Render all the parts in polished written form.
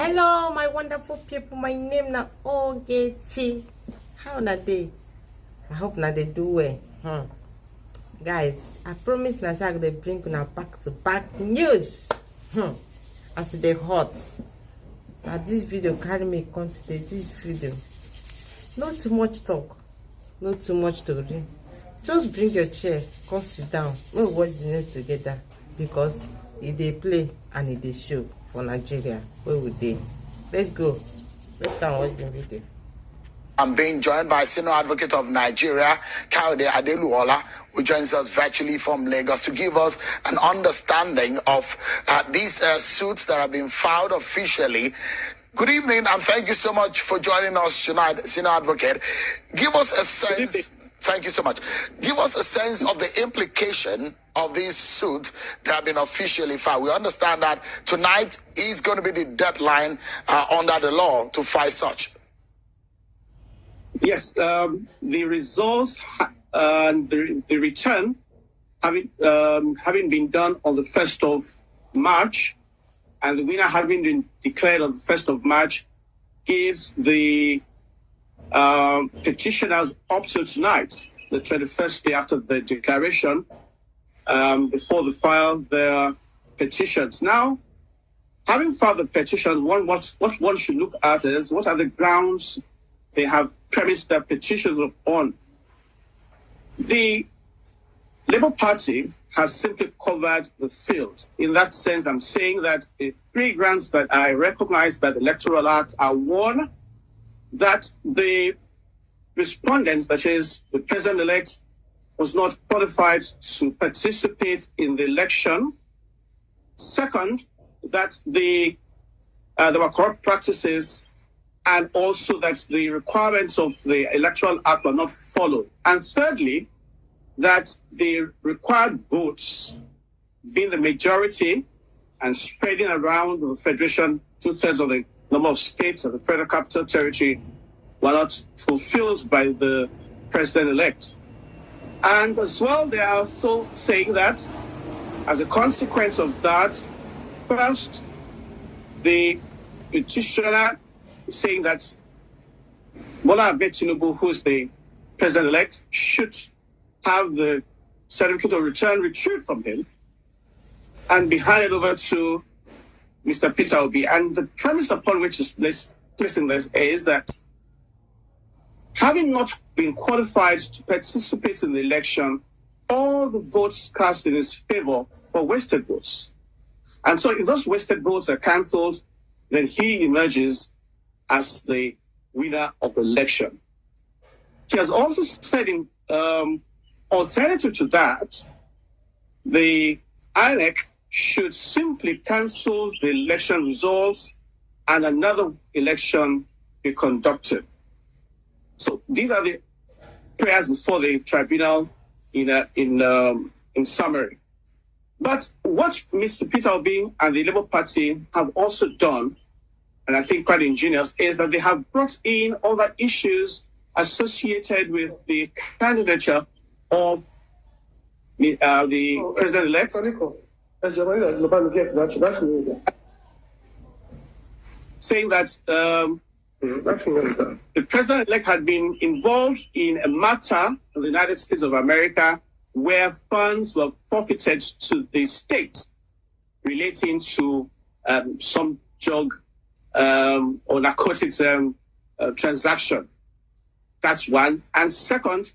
Hello, my wonderful people. My name na Ogechi. How na dey? I hope na dey do well. Guys, I promise na say I go dey bring una back to back news. As dey hot. Now this video carry me come today. This video, not too much talk, not too much to read. Just bring your chair, come sit down. We'll watch the news together because e dey play and e dey show for Nigeria. Where we dey? Let's go. Let's go and watch the video. I'm being joined by Senior Advocate of Nigeria, Kayode Adeluola, who joins us virtually from Lagos to give us an understanding of these suits that have been filed officially. Good evening, and thank you so much for joining us tonight, Senior Advocate. Give us a sense. Thank you so much. Give us a sense of the implication of these suits that have been officially filed. We understand that tonight is going to be the deadline under the law to file such. Yes, the results and the return having been done on the 1st of March, and the winner having been declared on the 1st of March, gives the petitioners up to tonight, the 21st day after the declaration, before they file their petitions. Now, having filed the petition, what one should look at is what are the grounds they have premised their petitions upon. The Labour Party has simply covered the field. In that sense, I'm saying that the three grounds that I recognize by the Electoral Act are: one, that the respondent, that is the president-elect, was not qualified to participate in the election. Second, that there were corrupt practices, and also that the requirements of the Electoral Act were not followed. And thirdly, that the required votes, being the majority and spreading around the Federation, 2/3 of the number of states of the Federal Capital Territory, were not fulfilled by the president-elect. And as well, they are also saying that as a consequence of that, first, the petitioner is saying that Bola Ahmed Tinubu, who is the president-elect, should have the certificate of return retrieved from him and be handed over to Mr. Peter Obi. And the premise upon which is placing this is that having not been qualified to participate in the election, all the votes cast in his favor were wasted votes. And so if those wasted votes are cancelled, then he emerges as the winner of the election. He has also said in alternative to that, the INEC should simply cancel the election results and another election be conducted. So these are the prayers before the tribunal in summary. But what Mr. Peter Obi and the Labour Party have also done, and I think quite ingenious, is that they have brought in other issues associated with the candidature of the president-elect. Saying that the president-elect had been involved in a matter in the United States of America where funds were forfeited to the state relating to some drug or narcotics transaction. That's one. And second,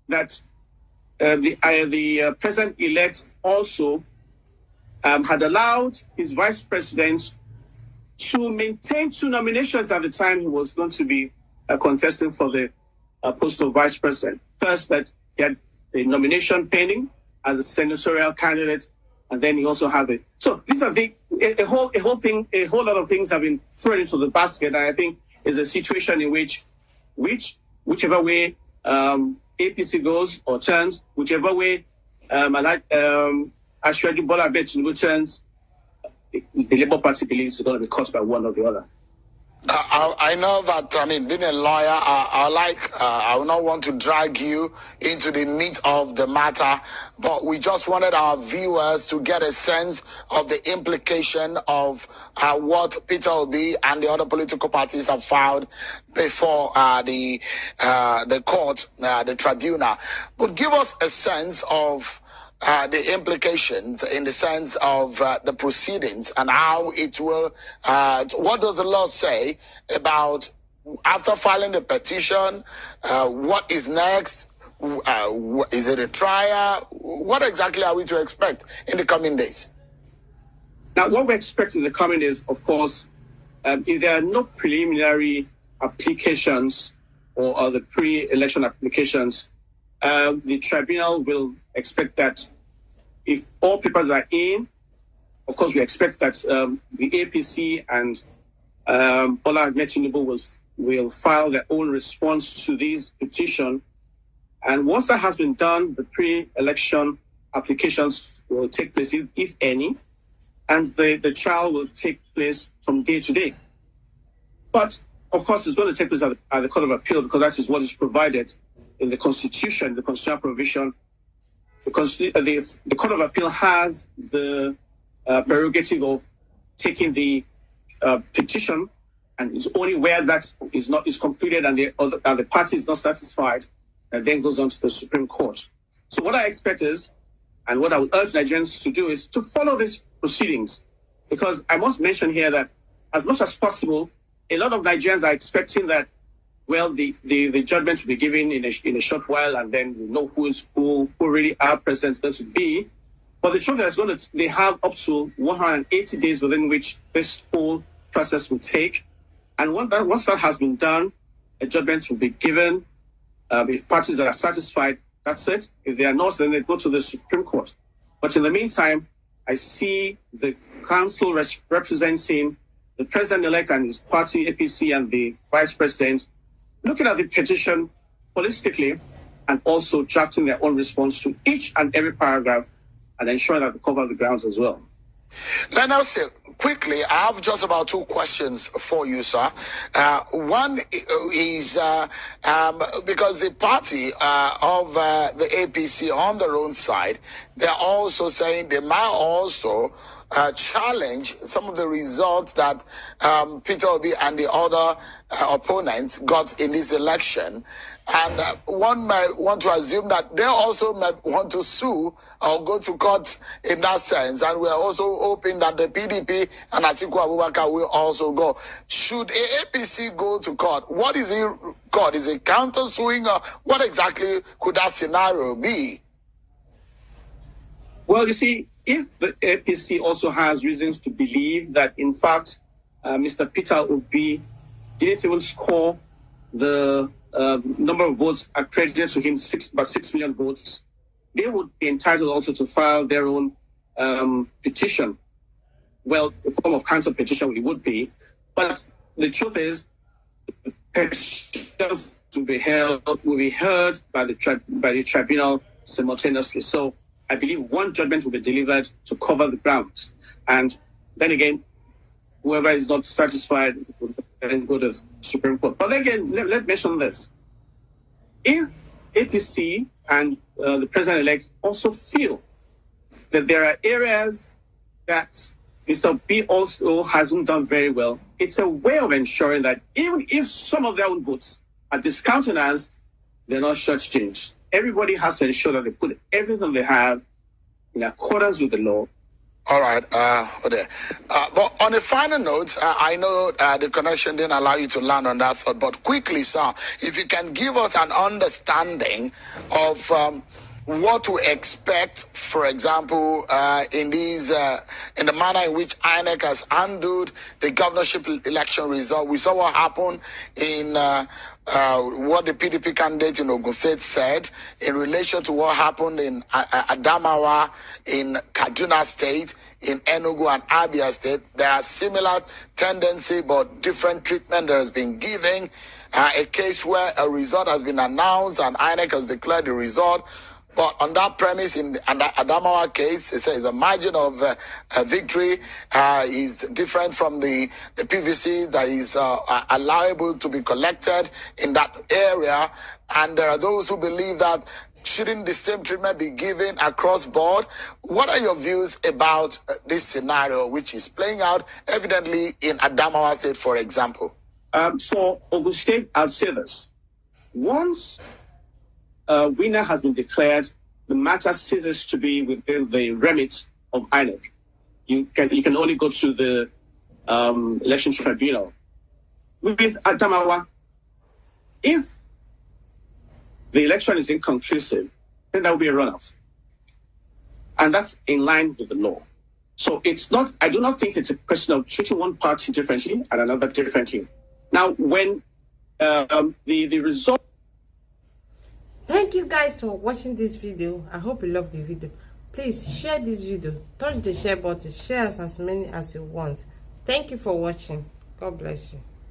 that the president-elect also had allowed his vice president to maintain two nominations at the time he was going to be contesting for the post of vice president. First, that he had the nomination pending as a senatorial candidate, and then he also had the. So these are a whole lot of things have been thrown into the basket, and I think is a situation in whichever way APC goes or turns, whichever way Ashwadi Bola Ahmed Tinubu turns, the Labour Party believes is going to be caused by one or the other. I know that, being a lawyer, I will not want to drag you into the meat of the matter, but we just wanted our viewers to get a sense of the implication of what Peter Obi and the other political parties have filed before the court, the tribunal. But give us a sense of the implications in the sense of the proceedings and how it will, what does the law say about after filing the petition, what is next? Is it a trial? What exactly are we to expect in the coming days? Now, what we expect in the coming days, of course, if there are no preliminary applications or the pre-election applications, the tribunal will expect that if all papers are in, of course, we expect that the APC and Bola Ahmed Tinubu will file their own response to these petitions. And once that has been done, the pre-election applications will take place, if any, and the trial will take place from day to day. But, of course, it's going to take place at the Court of Appeal because that is what is provided in the Constitution, the constitutional provision. The Court of Appeal has the prerogative of taking the petition, and it's only where that is completed and the party is not satisfied, and then goes on to the Supreme Court. So what I expect is, and what I would urge Nigerians to do, is to follow these proceedings, because I must mention here that as much as possible, a lot of Nigerians are expecting that, well, the judgment will be given in a short while, and then we know who really our president is going to be. But the truth is they have up to 180 days within which this whole process will take. And once that has been done, a judgment will be given. If parties are satisfied, that's it. If they are not, then they go to the Supreme Court. But in the meantime, I see the council representing the president-elect and his party, APC, and the vice president, looking at the petition holistically and also drafting their own response to each and every paragraph and ensuring that they cover the grounds as well. Let us say quickly, I have just about two questions for you, sir. One is because the party of the APC on their own side, they're also saying they might also challenge some of the results that Peter Obi and the other opponents got in this election. And one might want to assume that they also might want to sue or go to court in that sense. And we're also hoping that the PDP and Atiku Abubakar will also go. Should APC go to court? What is it called? Is it counter-suing? Or what exactly could that scenario be? Well, you see, if the APC also has reasons to believe that, in fact, Mr. Peter Obi didn't even score the number of votes accredited to him, about 6 million votes, they would be entitled also to file their own petition. Well, a form of counter petition it would be. But the truth is, the petitions will be heard by the tribunal simultaneously. So I believe one judgment will be delivered to cover the grounds. And then again, whoever is not satisfied will then go to the Supreme Court. But again, let's mention this. If APC and the president-elect also feel that there are areas that Mr. B also hasn't done very well, it's a way of ensuring that even if some of their own votes are discountenanced, they're not shortchanged. Everybody has to ensure that they put everything they have in accordance with the law. All right. But on a final note, I know the connection didn't allow you to land on that thought, but quickly, sir, if you can give us an understanding of what to expect, for example, in the manner in which INEC has handled the governorship election result. We saw what happened in what the PDP candidate in Ogun State said in relation to what happened in Adamawa, in Kaduna State, in Enugu and Abia State. There are similar tendency but different treatment that has been given. A case where a result has been announced and INEC has declared the result. But on that premise, in the Adamawa case, it says the margin of victory is different from the PVC that is allowable to be collected in that area. And there are those who believe that shouldn't the same treatment be given across board? What are your views about this scenario, which is playing out evidently in Adamawa State, for example? For Ogun State, I'll say this. Once a winner has been declared, the matter ceases to be within the remit of INEC. You can only go to the election tribunal. With Adamawa, if the election is inconclusive, then there will be a runoff. And that's in line with the law. So I do not think it's a question of treating one party differently and another differently. Now, when the result... Thank you guys for watching this video. I hope you loved the video. Please share this video. Touch the share button. Share as many as you want. Thank you for watching. God bless you.